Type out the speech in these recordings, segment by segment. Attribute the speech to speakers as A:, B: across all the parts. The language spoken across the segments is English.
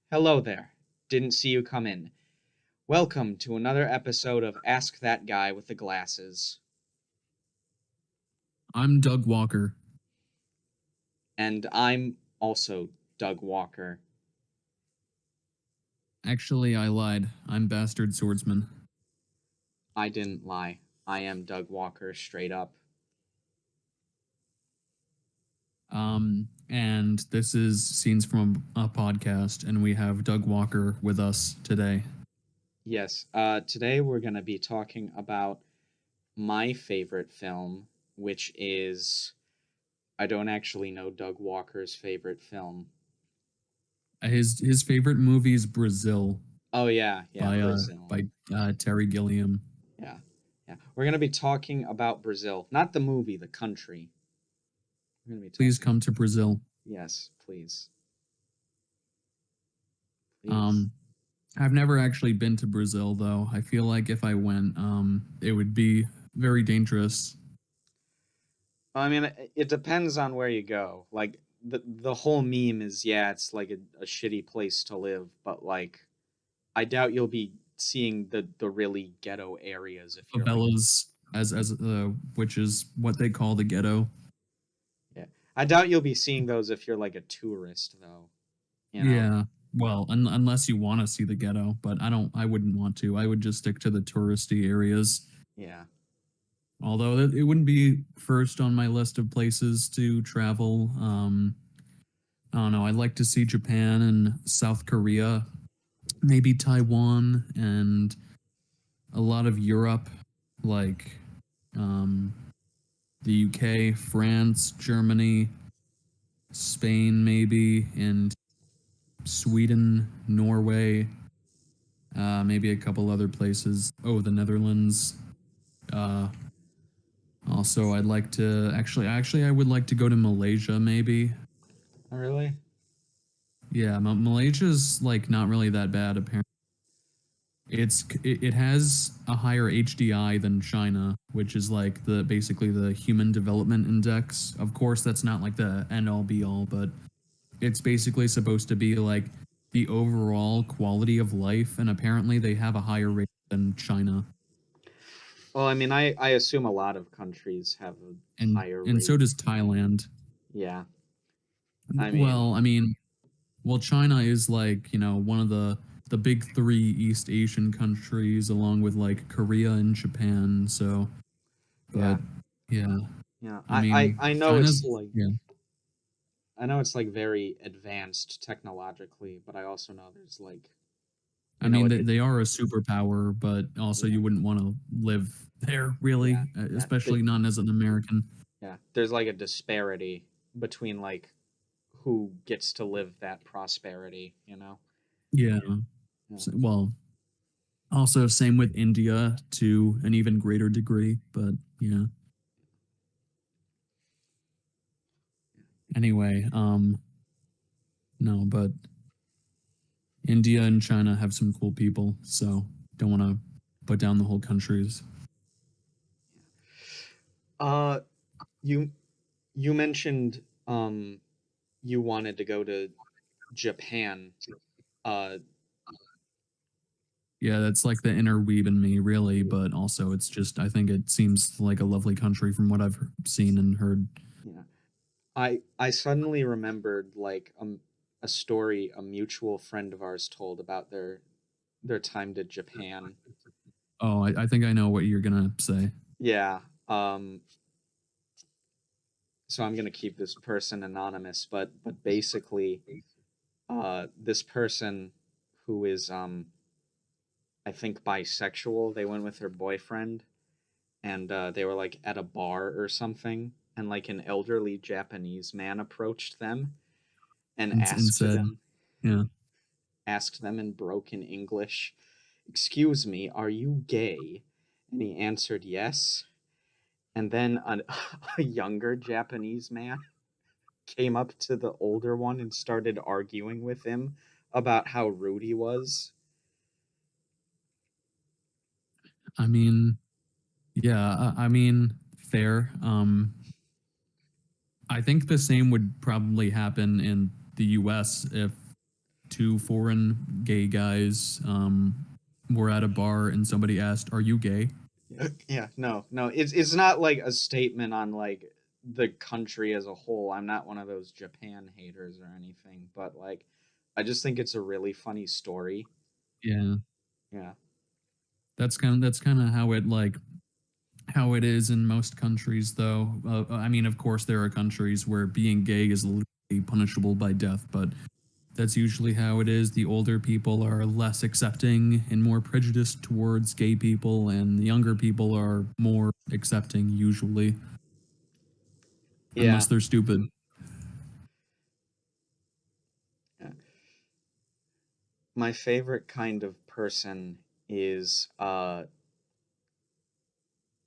A: Hello there. Didn't see you come in. Welcome to another episode of Ask That Guy with the Glasses.
B: I'm Doug Walker.
A: And I'm also Doug Walker.
B: Actually, I lied. I'm Bastard Swordsman.
A: I didn't lie. I am Doug Walker straight up.
B: And this is Scenes from a Podcast, and we have Doug Walker with us today.
A: Yes, today we're going to be talking about my favorite film, which is... I don't actually know Doug Walker's favorite film.
B: His favorite movie is Brazil.
A: Oh, yeah, Brazil.
B: By Terry Gilliam.
A: Yeah. We're going to be talking about Brazil. Not the movie, the country.
B: Please come to Brazil.
A: Yes, please.
B: I've never actually been to Brazil, though. I feel like if I went, it would be very dangerous.
A: I mean, it depends on where you go. Like, the whole meme is, yeah, it's like a shitty place to live, but, like, I doubt you'll be seeing the really ghetto areas if you're
B: favelas, which is what they call the ghetto.
A: Yeah. I doubt you'll be seeing those if you're, like, a tourist, though.
B: You know? Yeah. Well, unless you want to see the ghetto, but I wouldn't want to. I would just stick to the touristy areas.
A: Yeah.
B: Although it wouldn't be first on my list of places to travel. I don't know. I'd like to see Japan and South Korea, maybe Taiwan, and a lot of Europe, like the UK, France, Germany, Spain, maybe, and Sweden, Norway, maybe a couple other places. Oh, the Netherlands. Also, I'd like to I would like to go to Malaysia, maybe.
A: Oh, really?
B: Yeah, Malaysia's like not really that bad apparently. It has a higher HDI than China, which is like basically the Human Development Index. Of course, that's not like the end all be all, but it's basically supposed to be like the overall quality of life, and apparently they have a higher rate than China.
A: Well, I mean, I assume a lot of countries have a higher rate.
B: And so does Thailand.
A: Yeah.
B: Well, China is like, one of the big three East Asian countries, along with like Korea and Japan. So, but yeah.
A: I know
B: China's,
A: it's like I know it's like very advanced technologically, but I also know there's like
B: they are a superpower, but also you wouldn't want to live there really, especially not as an American.
A: Yeah, there's like a disparity between like who gets to live that prosperity,
B: Yeah. Well, also same with India to an even greater degree, but yeah. Anyway, no, but India and China have some cool people, so don't want to put down the whole countries.
A: You mentioned you wanted to go to Japan.
B: Yeah, that's like the inner weeb in me, really, but also it's just I think it seems like a lovely country from what I've seen and heard.
A: Yeah. I suddenly remembered like a story a mutual friend of ours told about their time to Japan.
B: Oh, I think I know what you're gonna say.
A: Yeah. So I'm gonna keep this person anonymous, but basically, this person who is I think bisexual, they went with her boyfriend, and they were like at a bar or something, and like an elderly Japanese man approached them and asked them in broken English, "Excuse me, are you gay?" And he answered yes. And then a younger Japanese man came up to the older one and started arguing with him about how rude he was.
B: I mean, yeah, fair. I think the same would probably happen in the US if two foreign gay guys were at a bar and somebody asked, "Are you gay?"
A: Yeah, no, it's not like a statement on like the country as a whole. I'm not one of those Japan haters or anything, but like I just think it's a really funny story.
B: Yeah,
A: Yeah.
B: that's kind of how it is in most countries, though. I mean, of course, there are countries where being gay is legally punishable by death, but that's usually how it is. The older people are less accepting and more prejudiced towards gay people, and the younger people are more accepting, usually,
A: Yeah.
B: unless they're stupid.
A: Yeah. My favorite kind of person is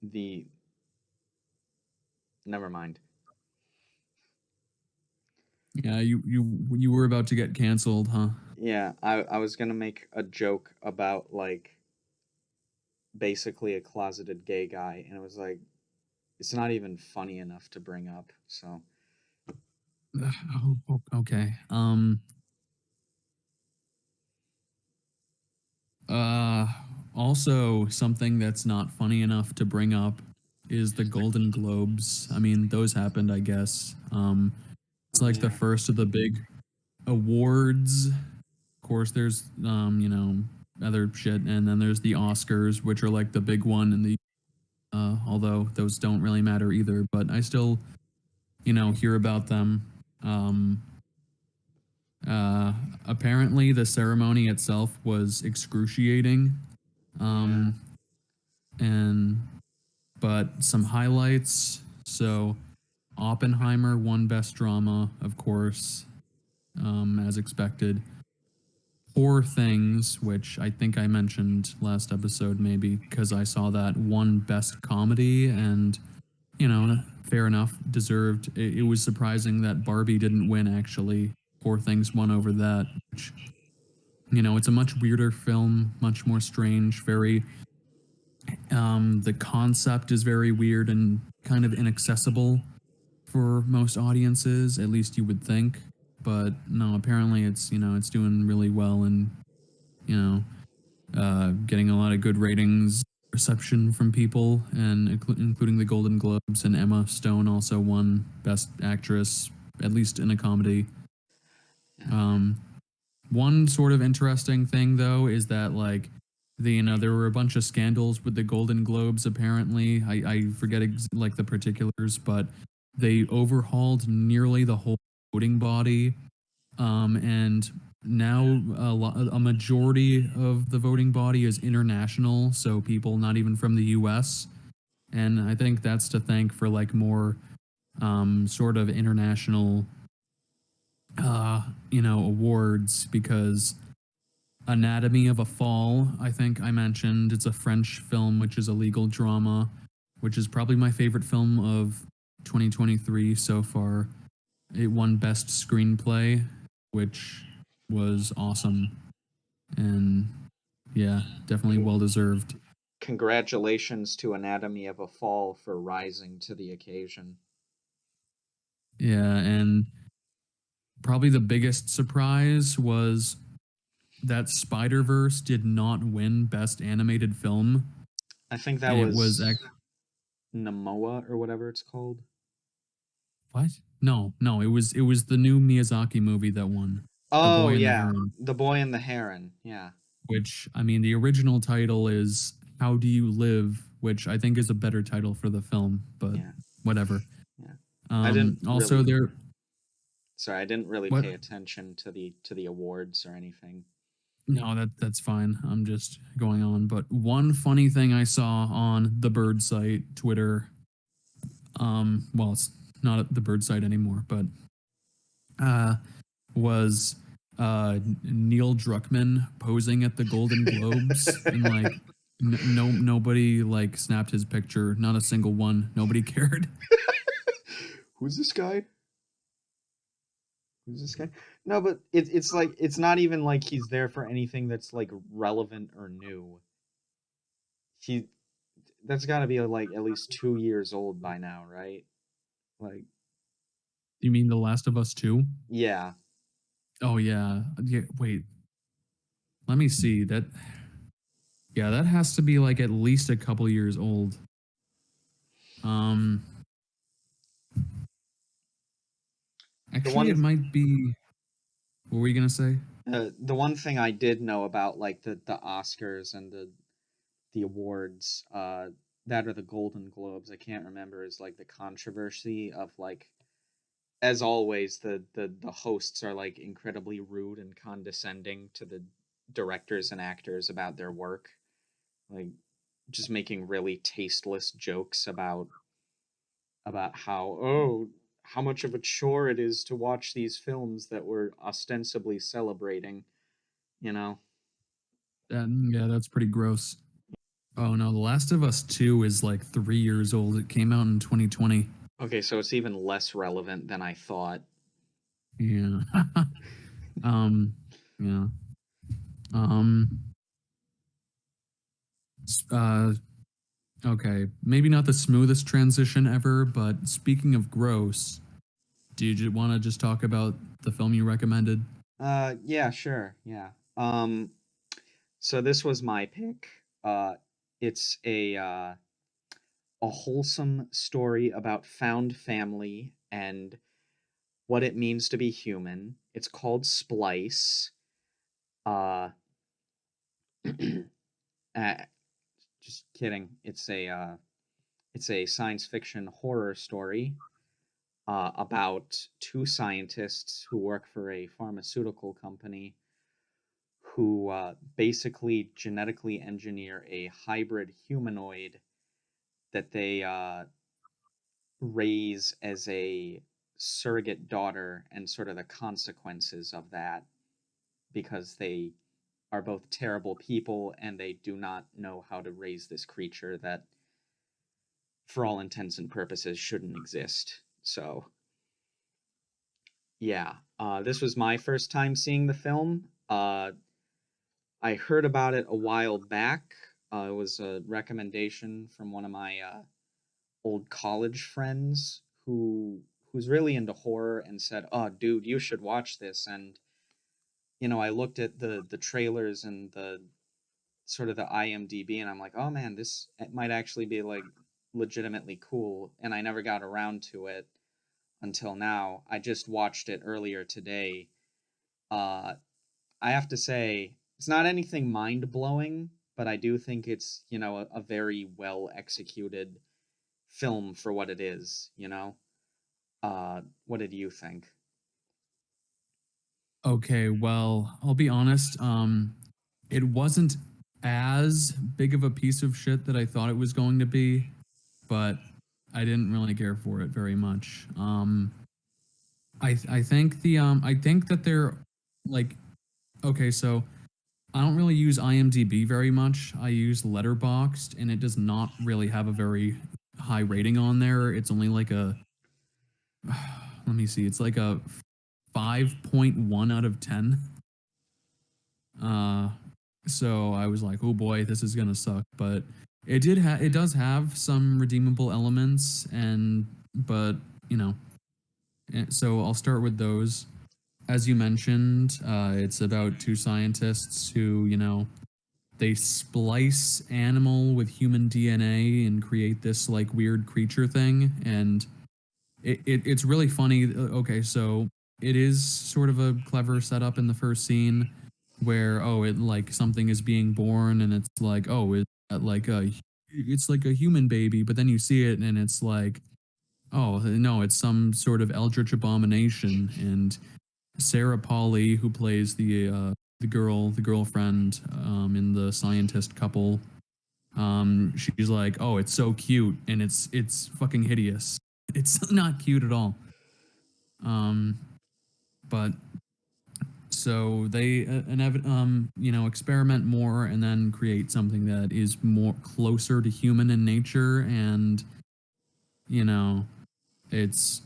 A: the never mind.
B: Yeah, you were about to get canceled, huh?
A: Yeah, I was gonna make a joke about like basically a closeted gay guy, and it was like it's not even funny enough to bring up. So
B: Okay. Uh, Also, something that's not funny enough to bring up is the Golden Globes. I mean, those happened, I guess. It's
A: oh
B: like the
A: yeah,
B: first of the big awards. Of course, there's other shit, and then there's the Oscars, which are like the big one, and the although those don't really matter either, but I still hear about them. Um, uh, Apparently, the ceremony itself was excruciating.
A: yeah,
B: Um, and but some highlights. So Oppenheimer won Best Drama, of course, as expected. Poor Things, which I think I mentioned last episode, maybe because I saw that won Best Comedy, and fair enough, deserved. It was surprising that Barbie didn't win. Actually, Poor Things won over that, which it's a much weirder film, much more strange, very the concept is very weird and kind of inaccessible for most audiences, at least you would think. But no, apparently it's doing really well and you know getting a lot of good ratings, reception from people, and including the Golden Globes. And Emma Stone also won Best Actress, at least in a comedy.
A: yeah,
B: Um, One sort of interesting thing though is that there were a bunch of scandals with the Golden Globes. Apparently, I forget like the particulars, but they overhauled nearly the whole voting body, and now a majority of the voting body is international, so people not even from the U.S. And I think that's to thank for like more sort of international awards, because Anatomy of a Fall, I think I mentioned. It's a French film, which is a legal drama, which is probably my favorite film of 2023 so far. It won Best Screenplay, which was awesome. And yeah, definitely
A: Con-
B: well deserved.
A: congratulations to Anatomy of a Fall for rising to the occasion.
B: Yeah, and probably the biggest surprise was that Spider-Verse did not win Best Animated Film.
A: I think that
B: It was
A: was Namoa or whatever it's called.
B: what? No, it was the new Miyazaki movie that won, The
A: Oh
B: Boy and the
A: yeah,
B: Heron,
A: The Boy and the Heron. Yeah,
B: which I mean the original title is How Do You Live, which I think is a better title for the film, but
A: yeah,
B: whatever.
A: yeah. I didn't
B: Also
A: really.
B: there
A: Sorry, I didn't really
B: what
A: pay attention to the awards or anything.
B: no, that's fine. I'm just going on. But one funny thing I saw on the Bird site, Twitter, well, it's not at the Bird site anymore, but uh was Neil Druckmann posing at the Golden Globes, and like nobody like snapped his picture, not a single one. Nobody cared.
A: Who's this guy? Who's this guy? No, but it's like it's not even like he's there for anything that's like relevant or new. He that's got to be like at least 2 years old by now, right? Like,
B: You mean The Last of Us 2?
A: yeah,
B: Oh yeah. Yeah. Wait. Let me see. That. Yeah, that has to be like at least a couple years old. Um.
A: The
B: Actually,
A: one
B: it might be. What were you gonna say?
A: the one thing I did know about like the Oscars and the awards that are the Golden Globes, I can't remember, is like the controversy of like, as always, the hosts are like incredibly rude and condescending to the directors and actors about their work, like just making really tasteless jokes about how much of a chore it is to watch these films that we're ostensibly celebrating, you know.
B: Yeah, that's pretty gross. Oh no, The Last of Us 2 is like 3 years old. It came out in 2020.
A: Okay, so it's even less relevant than I thought.
B: Yeah. um. Yeah. Um. Uh. Okay. Maybe not the smoothest transition ever, but speaking of gross, do you want to just talk about the film you recommended?
A: Yeah, sure. Yeah. So this was my pick. It's a wholesome story about found family and what it means to be human. It's called Splice. Uh, uh just kidding. It's a science fiction horror story about two scientists who work for a pharmaceutical company who basically genetically engineer a hybrid humanoid that they raise as a surrogate daughter, and sort of the consequences of that, because they are both terrible people and they do not know how to raise this creature that, for all intents and purposes, shouldn't exist. So, yeah, this was my first time seeing the film. I heard about it a while back. It was a recommendation from one of my old college friends who's really into horror and said, "Oh, dude, you should watch this." And I looked at the trailers and the sort of the IMDb, and I'm like, "Oh man, this it might actually be like legitimately cool." And I never got around to it until now. I just watched it earlier today. Uh, I have to say, it's not anything mind blowing, but I do think it's a very well executed film for what it is. What did you think?
B: Okay, well, I'll be honest. It wasn't as big of a piece of shit that I thought it was going to be, but I didn't really care for it very much. I think that they're like okay, so I don't really use IMDb very much. I use Letterboxd, and it does not really have a very high rating on there. It's only like a let me see, it's like a 5.1 out of 10. Uh, so I was like, oh boy, this is gonna suck. But it does have some redeemable elements, and but you know, so I'll start with those. As you mentioned, it's about two scientists who they splice animal with human DNA and create this like weird creature thing, and it's really funny. Okay, so it is sort of a clever setup in the first scene where it like something is being born and it's like it's like a human baby, but then you see it and it's like oh no, it's some sort of eldritch abomination. And Sarah Polly, who plays the girlfriend in the scientist couple, she's like, oh, it's so cute, and it's fucking hideous. It's not cute at all. Um, but so they experiment more and then create something that is more closer to human in nature, and you know it's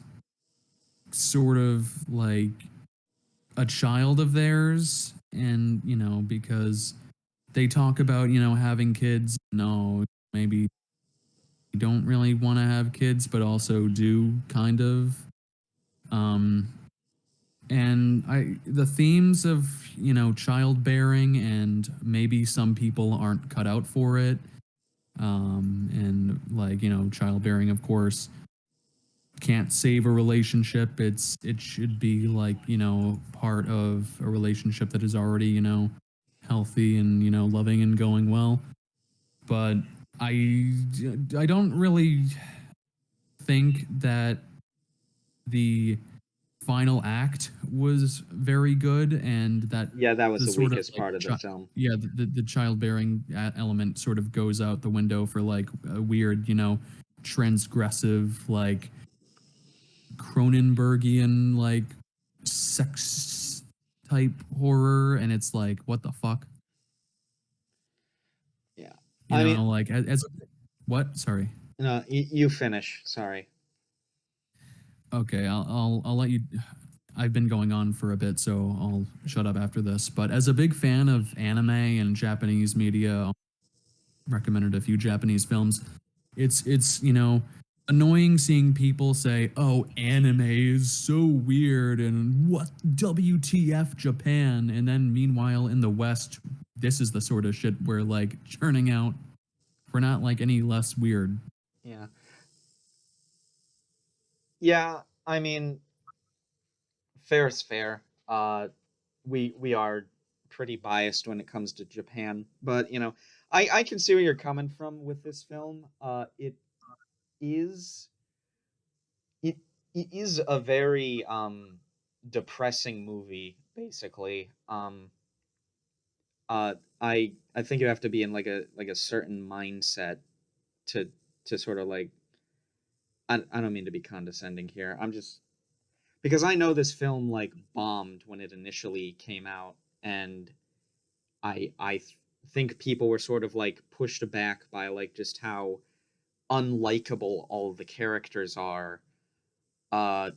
B: sort of like a child of theirs. And because they talk about having kids, no, maybe you don't really want to have kids but also do kind of. um and the themes of childbearing, and maybe some people aren't cut out for it, and like childbearing of course can't save a relationship. It should be like part of a relationship that is already healthy and loving and going well. But I don't really think that the final act was very good, and that
A: Yeah, that was
B: the
A: the
B: sort of
A: weakest
B: like
A: part of the film.
B: yeah, the childbearing element sort of goes out the window for like a weird transgressive like Cronenbergian like sex type horror, and it's like what the fuck,
A: Yeah. I mean,
B: like as what, sorry.
A: no, you finish. Sorry.
B: Okay, I'll let you. I've been going on for a bit, so I'll shut up after this. But as a big fan of anime and Japanese media, recommended a few Japanese films. It's annoying seeing people say, "Oh, anime is so weird," and what WTF Japan, and then meanwhile in the West, this is the sort of shit we're like churning out. We're not like any less weird.
A: Yeah. Yeah, I mean, fair is fair. We are pretty biased when it comes to Japan, but I can see where you're coming from with this film. Is it it is a very depressing movie, basically. I think you have to be in like a certain mindset to sort of like I don't mean to be condescending here. I'm just because I know this film like bombed when it initially came out, and I think people were sort of like pushed back by like just how unlikable all of the characters are. Uh,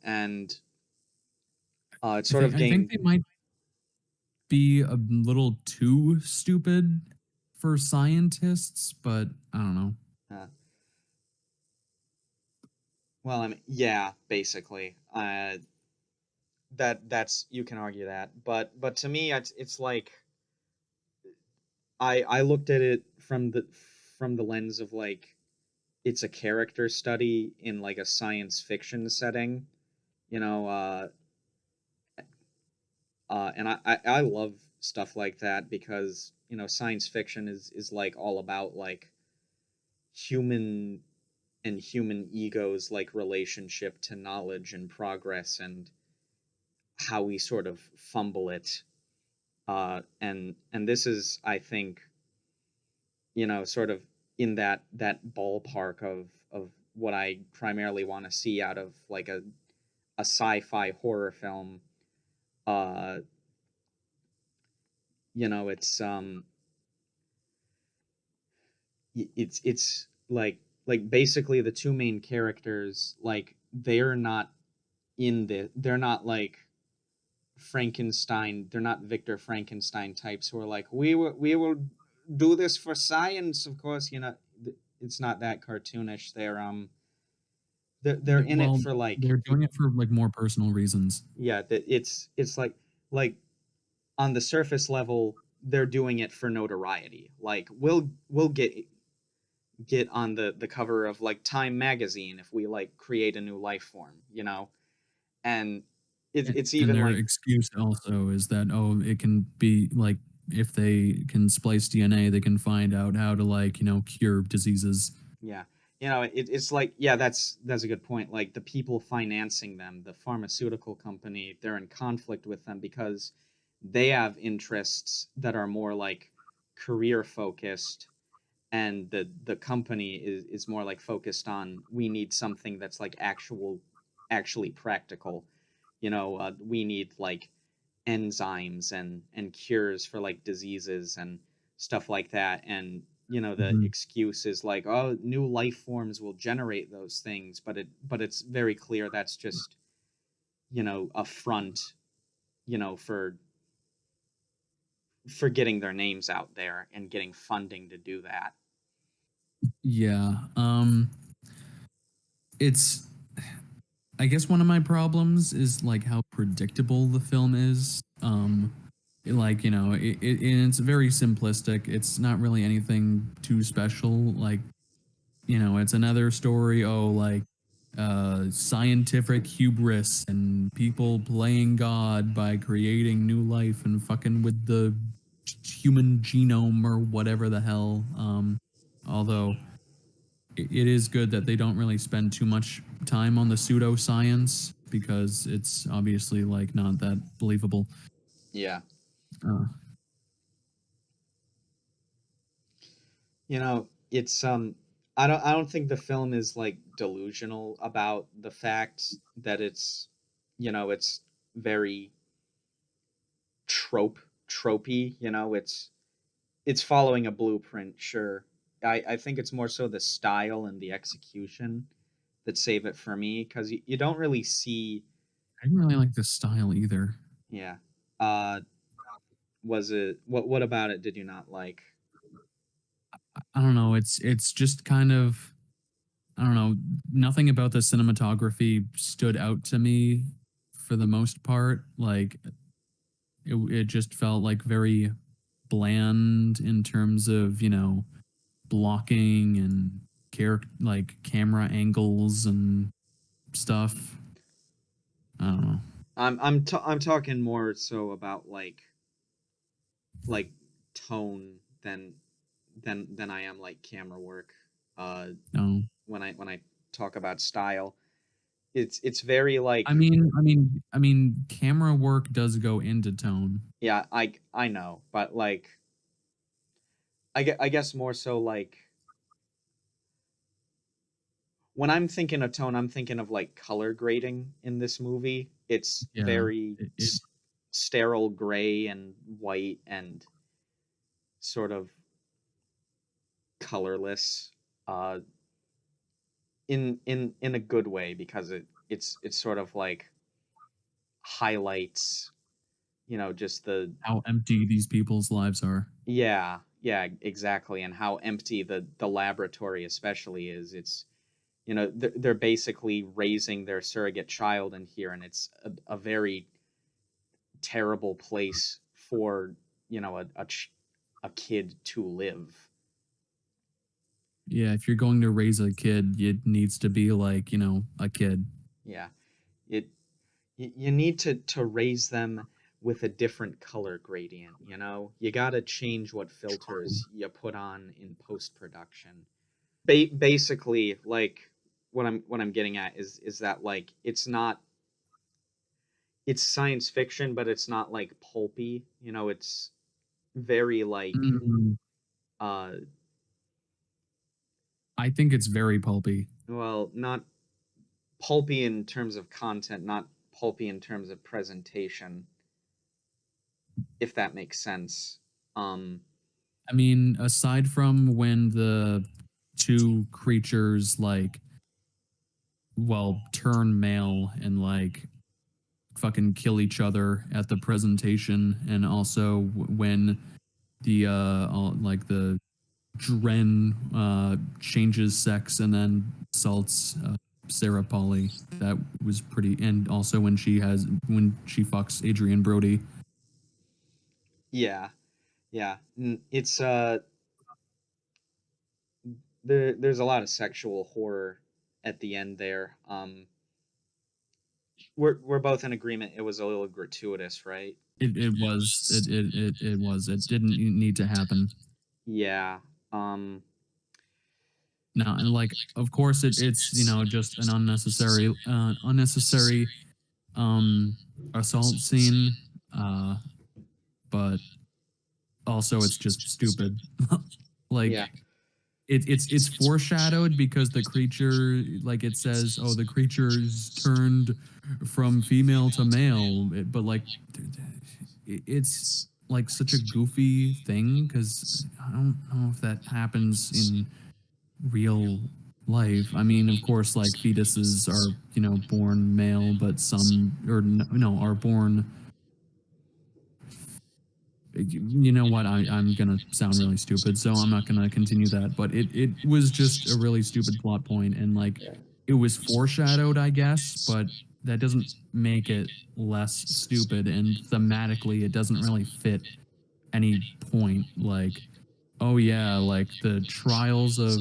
A: and it sort of
B: I think
A: gained.
B: they might be a little too stupid for scientists, but I don't know.
A: Uh, well, I mean, yeah, basically. That's you can argue that, but to me, it's like I looked at it from the lens of like it's a character study in like a science fiction setting, you know, and I love stuff like that because science fiction is like all about like human and human egos like relationship to knowledge and progress and how we sort of fumble it, and this is I think sort of in that ballpark of what I primarily want to see out of like a sci-fi horror film. uh it's it's like basically the two main characters, like they're not like Frankenstein. They're not Victor Frankenstein types who are like we will do this for science. Of course, it's not that cartoonish. They're in it
B: Well,
A: for like
B: they're doing it for like more personal reasons.
A: yeah. It's like on the surface level they're doing it for notoriety. Like we'll get on the cover of like Time magazine if we like create a new life form, and it's
B: And
A: even
B: their
A: like
B: excuse also is that, oh, it can be like if they can splice DNA, they can find out how to like, cure diseases.
A: yeah, it's like yeah, that's a good point. Like the people financing them, the pharmaceutical company, they're in conflict with them because they have interests that are more like career focused, and the company is more like focused on we need something that's like actually practical. We need like enzymes and cures for like diseases and stuff like that, and the
B: Mhm.
A: excuse is like, oh, new life forms will generate those things, but it's very clear that's just a front, for getting their names out there and getting funding to do that.
B: Yeah. It's I guess one of my problems is like how predictable the film is. Like it's very simplistic. It's not really anything too special. Like it's another story. Oh, like scientific hubris and people playing God by creating new life and fucking with the human genome or whatever the hell. Although it is good that they don't really spend too much time on the pseudoscience because it's obviously like not that believable.
A: Yeah.
B: Uh,
A: It's I don't think the film is like delusional about the fact that it's very tropey, it's following a blueprint, sure. I think it's more so the style and the execution that save it for me, because you don't really see.
B: I didn't really like the style either.
A: Yeah. Uh was it what about it did you not like?
B: I don't know. It's just kind of I don't know. Nothing about the cinematography stood out to me for the most part. Like it just felt like very bland in terms of blocking and character like camera angles and stuff. I don't know.
A: I'm talking more so about like tone than I am like camera work. Uh,
B: No.
A: when I talk about style, it's very like,
B: Camera work does go into tone.
A: yeah, I know, but like I guess more so like when I'm thinking of tone, I'm thinking of like color grading in this movie. It's
B: Yeah.
A: very
B: It
A: sterile gray and white and sort of colorless. Uh, in a good way, because it's sort of like highlights, just the.
B: how empty these people's lives are.
A: Yeah, yeah, exactly, and how empty the laboratory especially is. It's they're basically raising their surrogate child in here, and it's a very terrible place for a kid to live.
B: Yeah, if you're going to raise a kid, it needs to be like, a kid.
A: Yeah, it you need to raise them with a different color gradient. You got to change what filters you put on in post production. Basically, like, what I'm getting at is that, like, it's science fiction, but it's not like pulpy. It's very like,
B: Mm,
A: uh
B: I think it's very pulpy.
A: well, not pulpy in terms of content, not pulpy in terms of presentation, if that makes sense. um
B: Aside from when the two creatures like, well, turn male and like fucking kill each other at the presentation, and also when like the Dren changes sex and then assaults Sarah Polly. That was pretty. And also when she fucks Adrian Brody.
A: yeah, yeah. It's there's a lot of sexual horror at the end there. We're both in agreement it was a little gratuitous, right?
B: It didn't need to happen.
A: Yeah. um
B: No, and like of course it's just an unnecessary um assault scene, uh but also it's just stupid.
A: yeah,
B: Like it's foreshadowed because the creature, like it says, oh, the creature's turned from female to male, but like it's like such a goofy thing because I don't know if that happens in real life. Of course, like fetuses are born male, but some or no are born. You know what? I'm gonna sound really stupid, so I'm not gonna continue that. But it was just a really stupid plot point, and like
A: yeah.
B: it was foreshadowed, I guess, but that doesn't make it less stupid. And thematically, it doesn't really fit any point. Like, oh yeah, like the trials of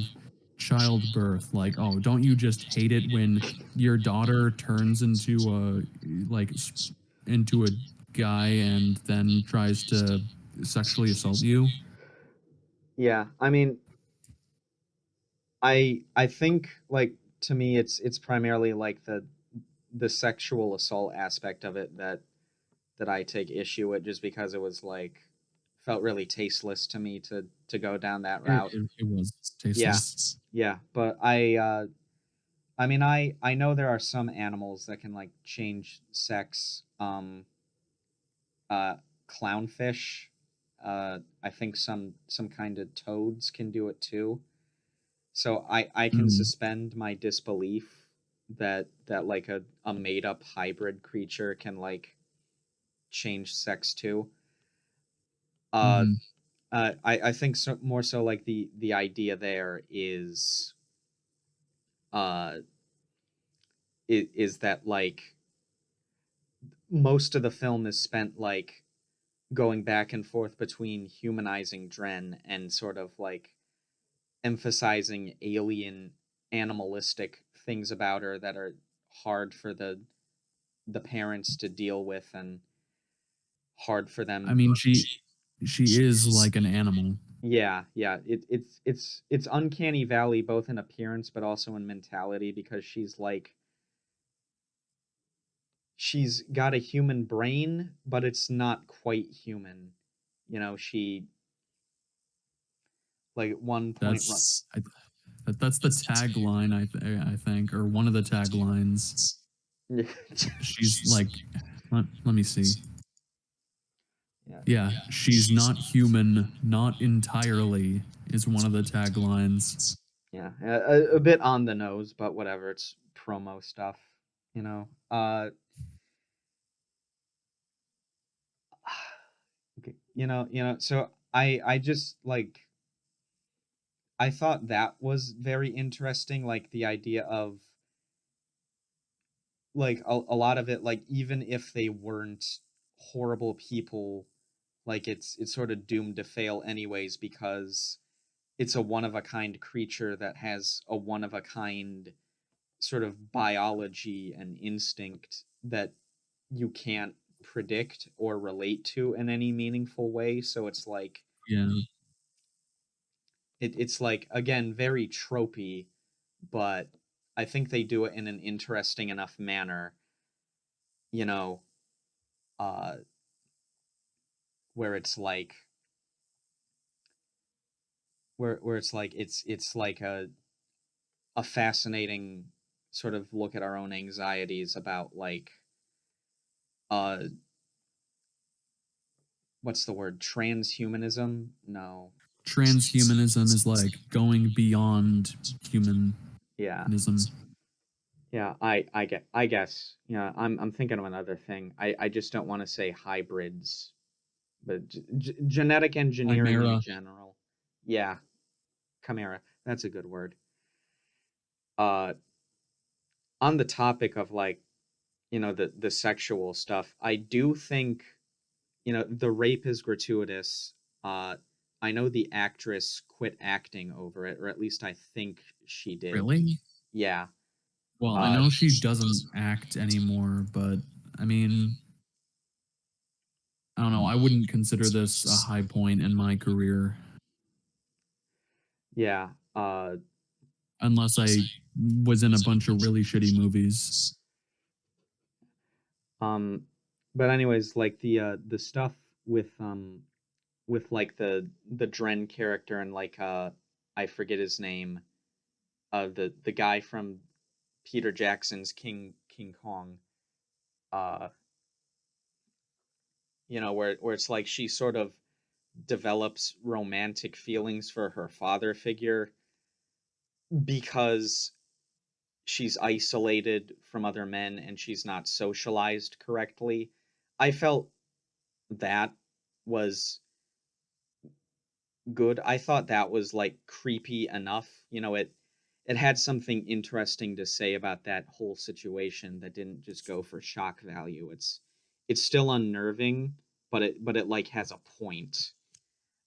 B: childbirth. Like, oh, don't you just hate it when your daughter turns into into a guy and then tries to sexually assault you?
A: Yeah, I mean, I think like to me it's primarily like the sexual assault aspect of it that I take issue with, just because it was like felt really tasteless to me to go down that route.
B: It was
A: Yeah,
B: tasteless.
A: yeah, but I mean I know there are some animals that can like change sex. Uh Clownfish, I think some kind of toads can do it too. So I can
B: Mm,
A: suspend my disbelief that like a made up hybrid creature can like change sex too. Uh,
B: mhm.
A: I think so, more so like the idea there uh is that like most of the film is spent like going back and forth between humanizing Dren and sort of like emphasizing alien animalistic things about her that are hard for the parents to deal with and hard for
B: I
A: them.
B: mean, she is like an animal.
A: Yeah, yeah, it's uncanny valley both in appearance but also in mentality, because she's got a human brain but it's not quite human. She like at one point run.
B: That's that's the tagline. I think, or one of the taglines. She's like, let me see.
A: Yeah,
B: Yeah, she's not human, not entirely, is one of the taglines.
A: yeah, a bit on the nose, but whatever, it's promo stuff, you know. Okay, so I just like I thought that was very interesting, like the idea of like a lot of it, like even if they weren't horrible people, like it's sort of doomed to fail anyways, because it's a one of a kind creature that has a one of a kind sort of biology and instinct that you can't predict or relate to in any meaningful way. So it's like
B: Yeah,
A: it's like again very tropey, but I think they do it in an interesting enough manner, you know, uh, where it's like where it's like a fascinating sort of look at our own anxieties about like uh what's the word, transhumanism? No.
B: transhumanism is like going beyond humanism.
A: Yeah. Yeah, I guess. Yeah, I'm thinking of another thing. I just don't want to say hybrids, but genetic engineering in
B: Chimera.
A: general. Yeah, chimera. That's a good word. Uh, on the topic of like, the sexual stuff, I do think, the rape is gratuitous. Uh, I know the actress quit acting over it, or at least I think she did.
B: Really?
A: Yeah.
B: Well, I
A: Uh,
B: know she doesn't act anymore, but I mean, I don't know. I wouldn't consider this a high point in my career
A: yeah.
B: unless I was in a bunch of really shitty movies.
A: Um, but anyways, like the stuff with with like the Dren character and like I forget his name, the guy from Peter Jackson's King Kong, uh where it's like she sort of develops romantic feelings for her father figure because she's isolated from other men and she's not socialized correctly. I felt that was good. I thought that was like creepy enough. It it had something interesting to say about that whole situation that didn't just go for shock value. It's still unnerving, but it like has a point.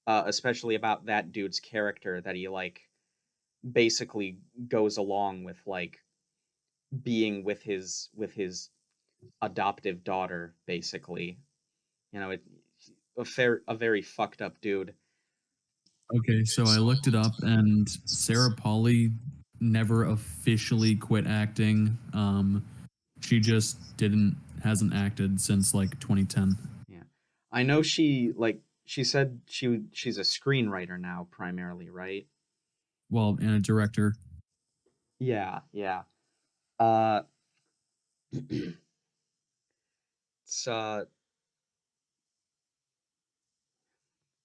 A: Especially about that dude's character that he like basically goes along with like being with his adoptive daughter basically. You know, a very fucked up dude.
B: Okay, so I looked it up, and Sarah Polley never officially quit acting. She just didn't hasn't acted since like 2010.
A: Yeah. I know she said she's a screenwriter now primarily, right?
B: Well, and a director.
A: Yeah, yeah. Uh it's uh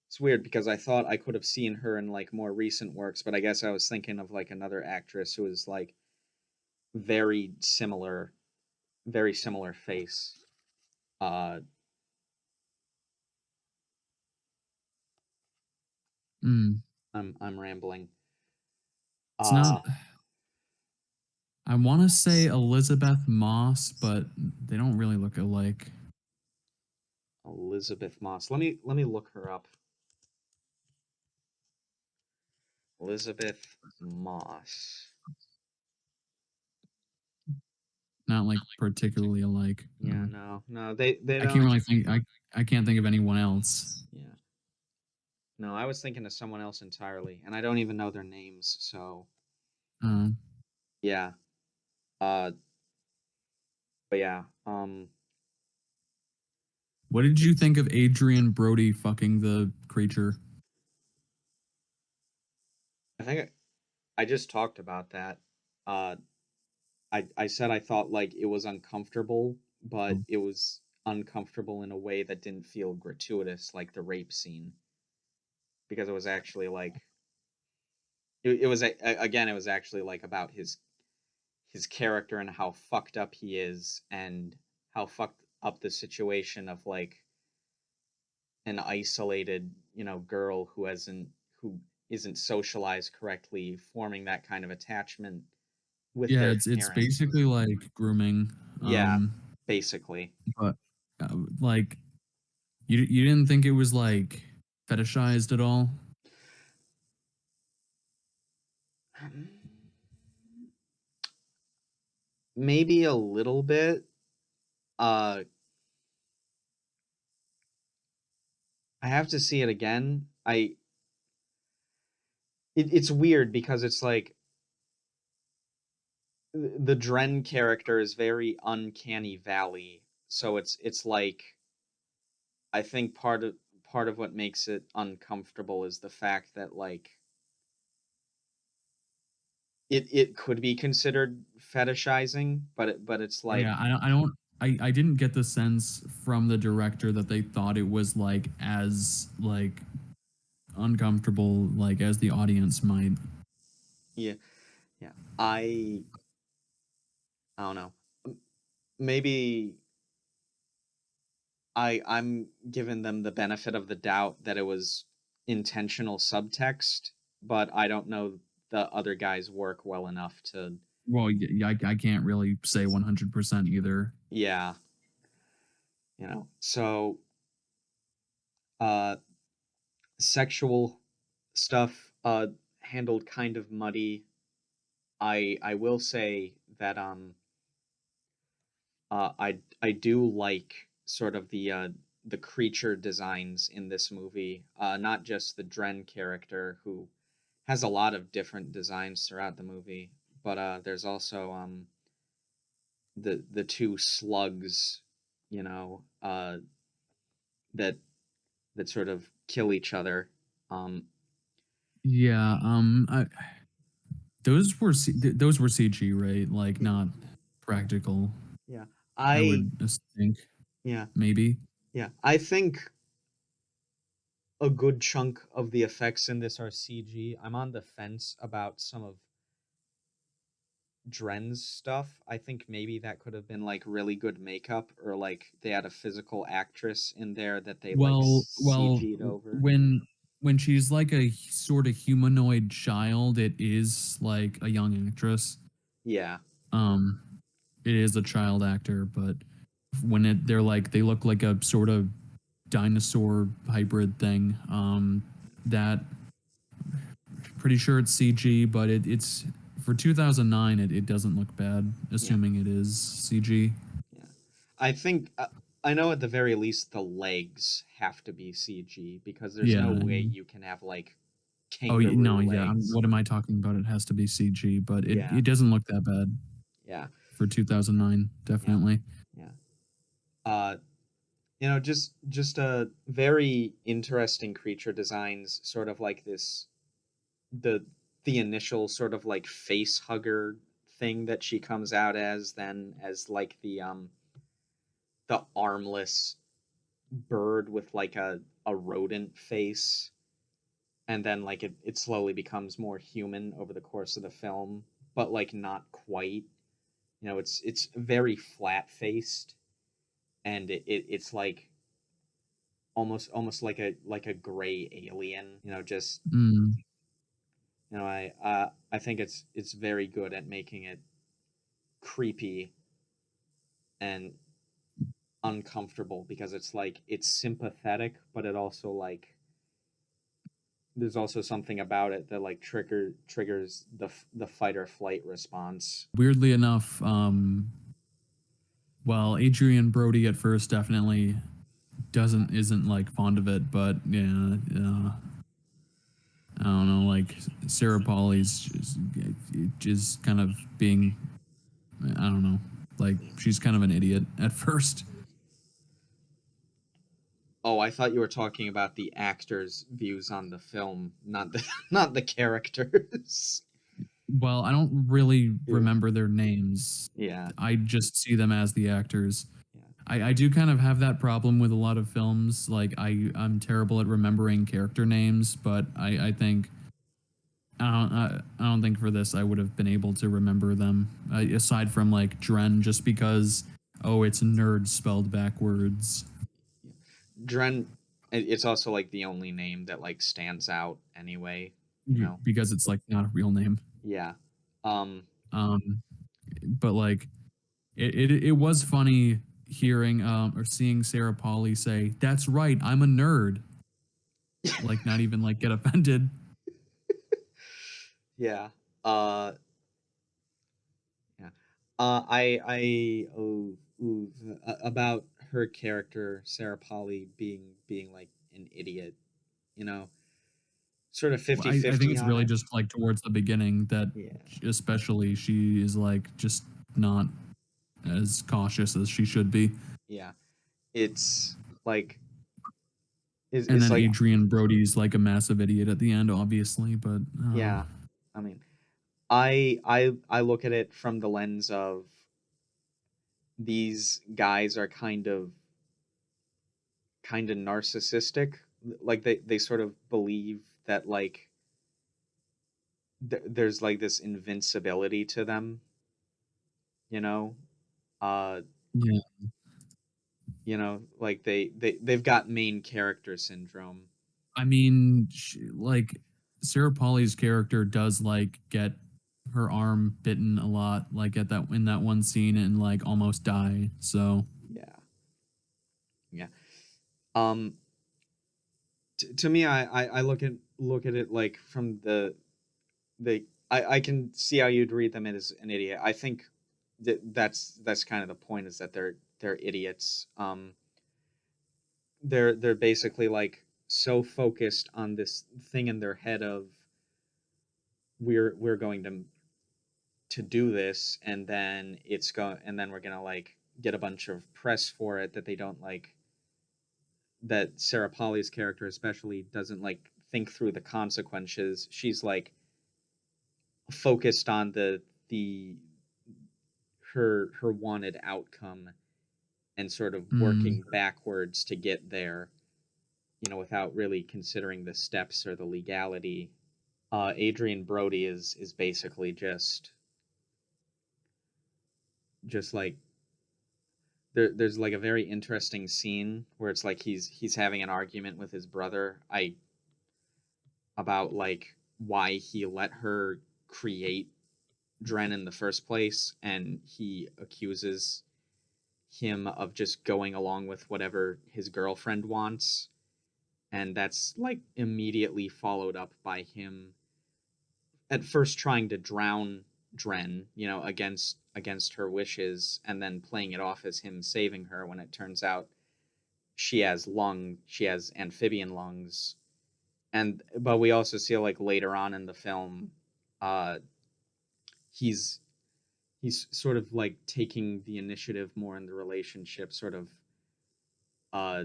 A: it's weird because I thought I could have seen her in like more recent works, but I guess I was thinking of like another actress who is like very similar, very similar face. Uh
B: Mm,
A: I'm rambling.
B: it's not.
A: Uh
B: I want to say Elizabeth Moss, but they don't really look alike.
A: Elizabeth Moss. Let me look her up. Elizabeth Moss.
B: Not like particularly alike.
A: Yeah, no. No, they
B: I can't
A: don't.
B: really think. I can't think of anyone else.
A: Yeah. No, I was thinking of someone else entirely, and I don't even know their names, so
B: Uh,
A: yeah. Uh but yeah.
B: what did you think of Adrian Brody fucking the creature?
A: I think I just talked about that. Uh I said I thought like it was uncomfortable, but
B: Oh,
A: it was uncomfortable in a way that didn't feel gratuitous like the rape scene because it was actually like it was again it was actually like about his character and how fucked up he is and how fucked up the situation of like an isolated, girl who isn't socialized correctly, forming that kind of attachment with
B: yeah,
A: their
B: it's
A: parent.
B: basically like grooming.
A: Yeah, basically.
B: But like you didn't think it was like fetishized at all?
A: Maybe a little bit. Uh, I have to see it again. It's weird because it's like the Dren character is very uncanny valley. So it's like I think part of what makes it uncomfortable is the fact that like it could be considered fetishizing, but it's
B: Oh,
A: like
B: yeah, I didn't get the sense from the director that they thought it was like as like uncomfortable like as the audience might.
A: yeah, yeah. I don't know. Maybe I'm giving them the benefit of the doubt that it was intentional subtext, but I don't know the other guy's work well enough to.
B: Well, I can't really say 100% either.
A: Yeah, so uh sexual stuff handled kind of muddy. I will say that I do like sort of the creature designs in this movie. Not just the Dren character who has a lot of different designs throughout the movie, but there's also the two slugs, you know, that that sort of kill each other. Um,
B: Yeah, those were CG, right? Like not practical.
A: yeah,
B: I
A: I
B: would think
A: yeah
B: maybe.
A: yeah I think a good chunk of the effects in this are CG. I'm on the fence about some of Dren's stuff. I think maybe that could have been like really good makeup or like they had a physical actress in there that they like
B: Well,
A: CG'd over.
B: when when she's like a sort of humanoid child, it is like a young actress.
A: Yeah.
B: Um, it is a child actor, but when they're like they look like a sort of dinosaur hybrid thing. That pretty sure it's CG, but it's for 2009. It doesn't look bad,
A: Yeah.
B: assuming it is CG.
A: Yeah. I think I know at the very least the legs have to be CG because there's no
B: Yeah.
A: way you can have like
B: Oh
A: kangaroo
B: no, yeah.
A: legs.
B: What am I talking about? It has to be CG, but
A: Yeah.
B: it doesn't look that bad
A: Yeah.
B: for 2009.
A: Yeah.
B: Definitely.
A: Yeah. Uh just a very interesting creature designs, sort of like this the the initial sort of like face hugger thing that she comes out as, then as like the armless bird with like a rodent face, and then like it slowly becomes more human over the course of the film, but like not quite. It's very flat faced, and it's like almost like a gray alien. Just
B: Mm.
A: I think it's very good at making it creepy and uncomfortable, because it's like it's sympathetic, but it also like there's also something about it that like triggers the fight or flight response.
B: Weirdly enough, well, Adrian Brody at first definitely doesn't isn't like fond of it, but yeah, I don't know. Like Sarah Polly's just kind of being, I don't know, like she's kind of an idiot at first.
A: Oh, I thought you were talking about the actors' views on the film, not the not the characters.
B: Well, I don't really
A: Yeah.
B: remember their names.
A: Yeah.
B: I just see them as the actors.
A: Yeah.
B: I do kind of have that problem with a lot of films. Like I'm terrible at remembering character names, but I think I don't think for this I would have been able to remember them aside from like Dren, just because it's nerd spelled backwards.
A: Dren, it's also like the only name that like stands out anyway, you know.
B: Because it's like not a real name.
A: Yeah. Um
B: Um, but like it was funny hearing or seeing Sarah Polly say, "That's right, I'm a nerd." Like not even like get offended.
A: yeah. Uh yeah. About her character Sarah Polly being like an idiot, you know, sort of
B: Well,
A: fifty
B: I think
A: fifty
B: it's
A: on
B: really
A: it.
B: just like towards the beginning that
A: Yeah.
B: especially she is like just not as cautious as she should be.
A: Yeah. It's like
B: And
A: it's
B: then
A: like
B: Adrian Brody's like a massive idiot at the end, obviously, but
A: yeah. I mean, I look at it from the lens of these guys are kind of narcissistic. Like they sort of believe that like there's like this invincibility to them, you know. uh
B: yeah.
A: like they've got main character syndrome.
B: I mean, like Sarah Polly's character does like get her arm bitten a lot, like at that in that one scene, and like almost die. So
A: Yeah. Yeah. um to me, I look at it like from I can see how you'd read them as an idiot. I think that's kind of the point, is that they're idiots. They're basically like so focused on this thing in their head of we're going to do this, and then and then we're gonna like get a bunch of press for it, that they don't like, that Sarah Polly's character especially doesn't like think through the consequences. She's like focused on the her wanted outcome, and sort of
B: mm,
A: working backwards to get there, without really considering the steps or the legality. Adrian Brody is basically just like there's like a very interesting scene where it's like he's having an argument with his brother. about like why he let her create Dren in the first place, and he accuses him of just going along with whatever his girlfriend wants, and that's like immediately followed up by him at first trying to drown Dren, against her wishes, and then playing it off as him saving her when it turns out she has amphibian lungs. And but we also see like later on in the film, uh he's he's sort of like taking the initiative more in the relationship, sort of uh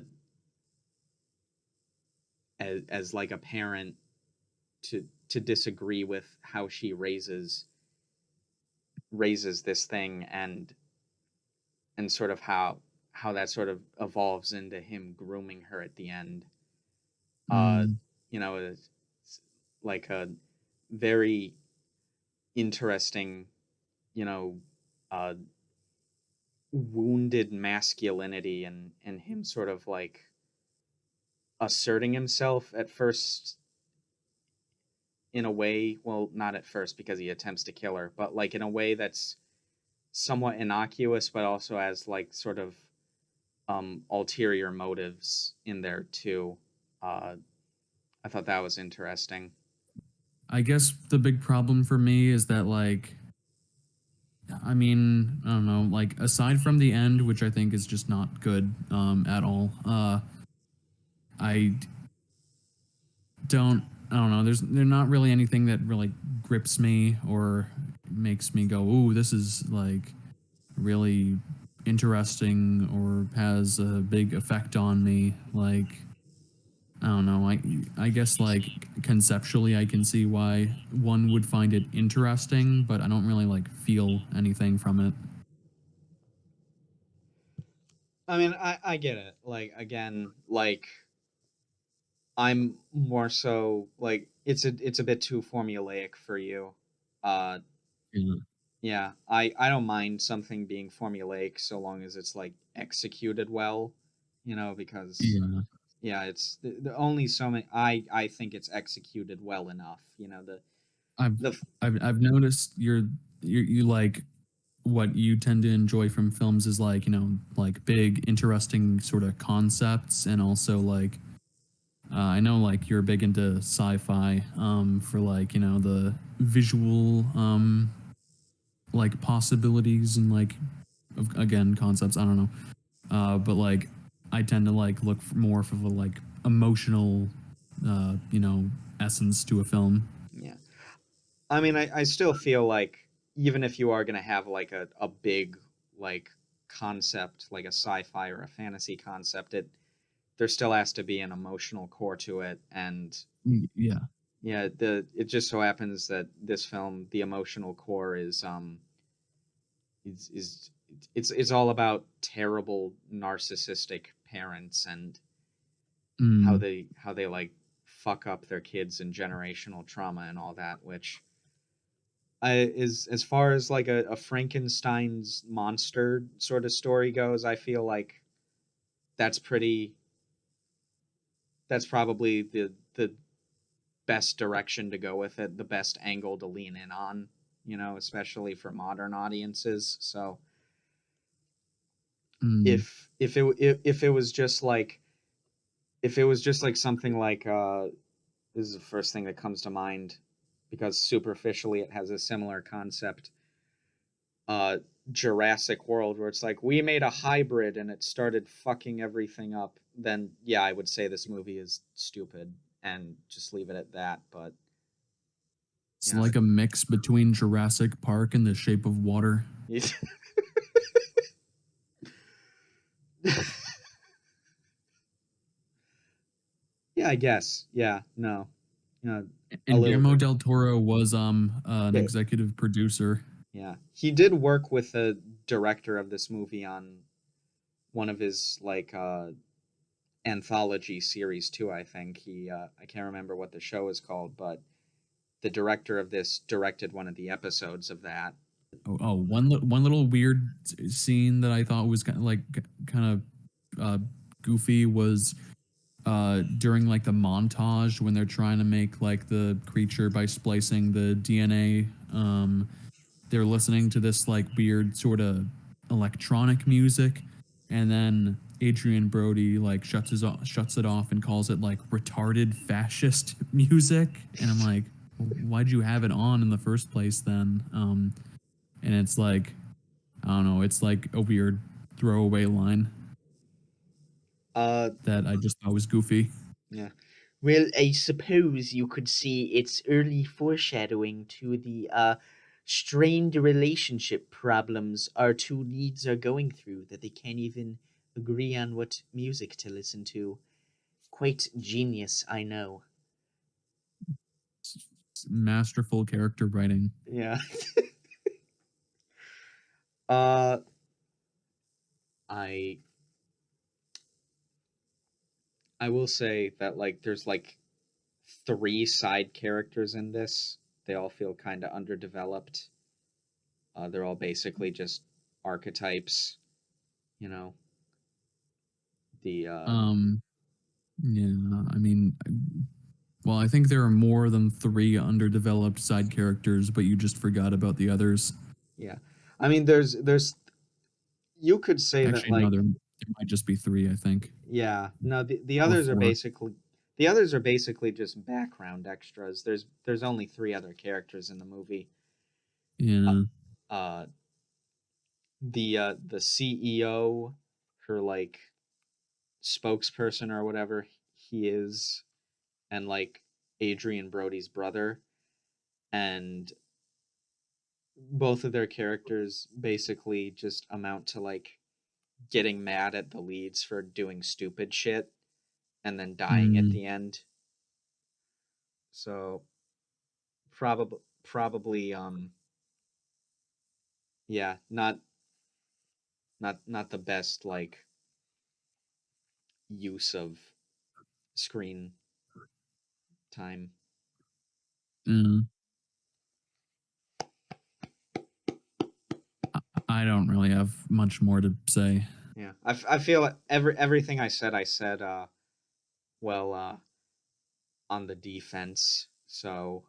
A: as like a parent to disagree with how she raises this thing, and sort of how that sort of evolves into him grooming her at the end. uh
B: Mm,
A: it's like a very interesting, you know uh wounded masculinity, and him sort of like asserting himself at first in a way, well, not at first because he attempts to kill her, but like in a way that's somewhat innocuous, but also has like sort of ulterior motives in there too. uh I thought that was interesting.
B: I guess the big problem for me is that like I mean, I don't know, like aside from the end, which I think is just not good at all. I don't I don't know. There's not really anything that really grips me or makes me go, "Ooh, this is like really interesting or has a big effect on me." Like I don't know. I guess like conceptually I can see why one would find it interesting, but I don't really like feel anything from it.
A: I mean, I get it. Like again, like I'm more so like it's a bit too formulaic for you. Uh
B: Yeah.
A: yeah, I don't mind something being formulaic so long as it's like executed well, because
B: Yeah.
A: yeah, it's the only so many I think it's executed well enough,
B: I've
A: the
B: I've noticed you like what you tend to enjoy from films is like, like big interesting sort of concepts and also like I know like you're big into sci-fi for like, the visual like possibilities and like again concepts, I don't know. But like I tend to like look for more for the like emotional essence to a film.
A: yeah. I mean, I still feel like even if you are going to have like a big like concept, like a sci-fi or a fantasy concept, there still has to be an emotional core to it. And
B: Yeah.
A: yeah, it just so happens that this film, the emotional core is it's all about terrible narcissistic parents, and
B: Mm,
A: how they like fuck up their kids and generational trauma and all that, which is, as far as like a Frankenstein's monster sort of story goes, I feel like that's pretty that's probably the best direction to go with it, the best angle to lean in on, especially for modern audiences. So
B: mm,
A: if it was just like something like this is the first thing that comes to mind, because superficially it has a similar concept, uh Jurassic World, where it's like we made a hybrid and it started fucking everything up, then yeah, I would say this movie is stupid and just leave it at that. But
B: it's
A: you know
B: like a mix between Jurassic Park and The Shape of Water.
A: yeah, I guess. Yeah, no. A
B: And
A: little
B: Guillermo
A: bit.
B: del Toro was an
A: Yeah,
B: executive producer.
A: yeah. He did work with the director of this movie on one of his like anthology series too, I think. I can't remember what the show is called, but the director of this directed one of the episodes of that.
B: One little weird scene that I thought was kind of goofy was during like the montage when they're trying to make like the creature by splicing the DNA. They're listening to this like weird sort of electronic music, and then Adrian Brody like shuts it off and calls it like retarded fascist music, and I'm like, why'd you have it on in the first place then? And it's like, I don't know, it's like a weird throwaway line
A: Uh,
B: that I just thought was goofy.
A: yeah. Well, I suppose you could see it's early foreshadowing to the strained relationship problems our two leads are going through that they can't even agree on what music to listen to. Quite genius, I know.
B: Masterful character writing.
A: Yeah. uh I I will say that like there's like three side characters in this. They all feel kind of underdeveloped. They're all basically just archetypes, you know. The
B: Um, yeah, I mean, well, I think there are more than three underdeveloped side characters, but you just forgot about the others.
A: Yeah, I mean, there's you could say that
B: Actually, no,
A: like
B: there might just be three, I think,
A: yeah, no, the
B: or
A: others are
B: four.
A: basically the others are basically just background extras. There's only three other characters in the movie. Uh,
B: Yeah.
A: uh the CEO, her like spokesperson or whatever he is, and like Adrian Brody's brother, and both of their characters basically just amount to like getting mad at the leads for doing stupid shit and then dying at
B: Mm,
A: the end. So probably yeah, not the best like use of screen time.
B: yeah. I don't really have much more to say.
A: Yeah, I feel like everything I said well on the defense. So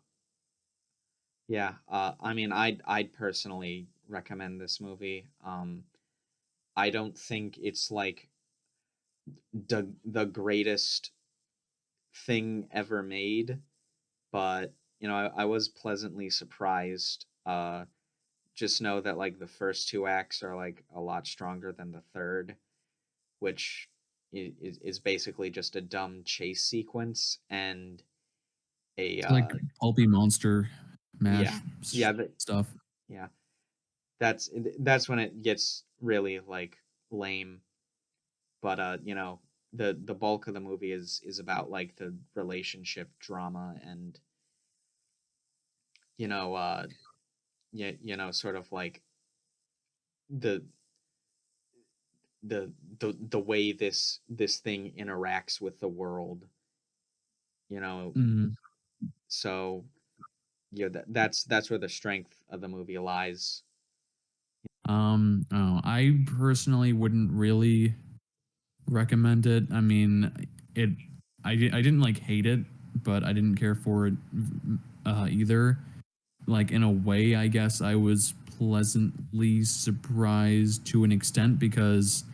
A: yeah, I mean I'd personally recommend this movie. I don't think it's like the greatest thing ever made, but you know, I was pleasantly surprised. Just know that like the first two acts are like a lot stronger than the third, which is basically just a dumb chase sequence and a
B: It's like pulpy monster
A: yeah
B: mash stuff.
A: yeah that's that's when it gets really like lame. But you know, the bulk of the movie is about like the relationship drama and you know you know sort of like the the way this thing interacts with the world, you know.
B: Mm.
A: So yeah, that's where the strength of the movie lies.
B: Oh, I personally wouldn't really recommend it. I mean, it. I didn't like hate it, but I didn't care for it either. Like in a way, I guess I was pleasantly surprised to an extent because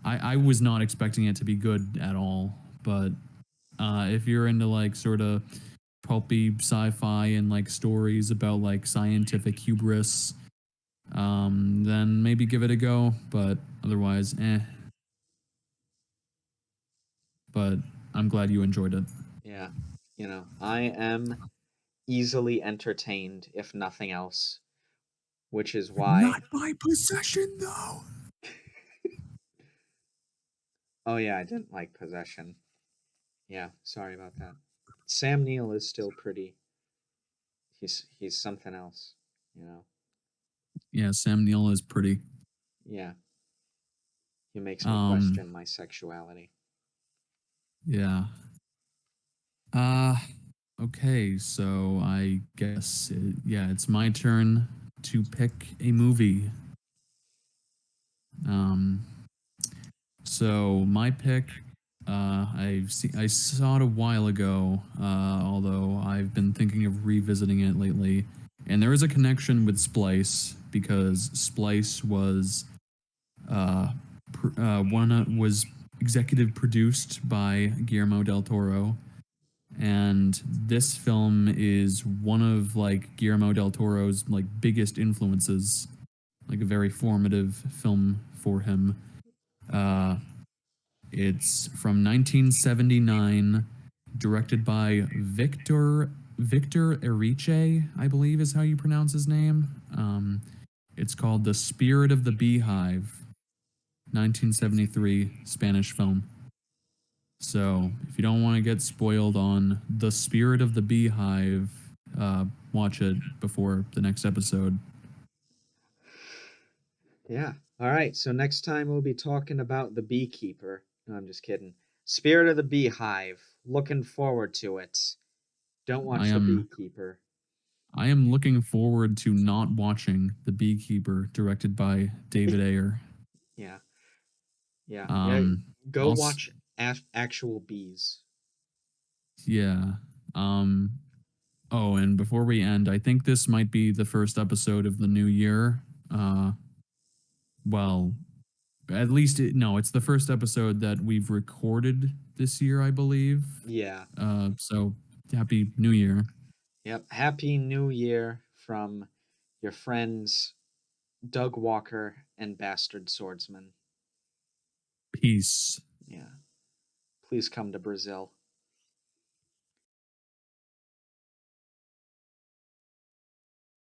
B: I was not expecting it to be good at all. But if you're into like sort of pulpy sci-fi and like stories about like scientific hubris, then maybe give it a go. But otherwise, eh. But I'm glad you enjoyed it.
A: Yeah, you know, I am easily entertained if nothing else, which is why
B: Not my possession, though.
A: oh yeah, I didn't like Possession. Yeah, sorry about that. Sam Neill is still pretty. He's something else, you know.
B: Yeah, Sam Neill is pretty.
A: Yeah, he makes me
B: Um,
A: question my sexuality.
B: yeah. Uh, okay, so I guess yeah, it's my turn to pick a movie. Um, so my pick I saw it a while ago, although I've been thinking of revisiting it lately. And there is a connection with Splice because Splice was was executive produced by Guillermo del Toro, and this film is one of like Guillermo del Toro's like biggest influences, like a very formative film for him. Uh, it's from 1979, directed by Victor Erice, I believe is how you pronounce his name. It's called The Spirit of the Beehive, 1973 Spanish film. So if you don't want to get spoiled on The Spirit of the Beehive, watch it before the next episode.
A: Yeah. All right. So next time we'll be talking about The Beekeeper. No, I'm just kidding. Spirit of the Beehive. Looking forward to it. Don't
B: I
A: watch The
B: am
A: Beekeeper.
B: I am looking forward to not watching The Beekeeper, directed by David Ayer.
A: Yeah. Yeah. Yeah.
B: Um,
A: Go
B: also,
A: watch Actual Bees.
B: yeah. Um, oh, and before we end, I think this might be the first episode of the new year. Well, at least no, it's the first episode that we've recorded this year, I believe.
A: Yeah.
B: So happy New Year.
A: Yep. Happy New Year from your friends Doug Walker and Bastard Swordsman.
B: Peace.
A: Yeah. Please come to Brazil.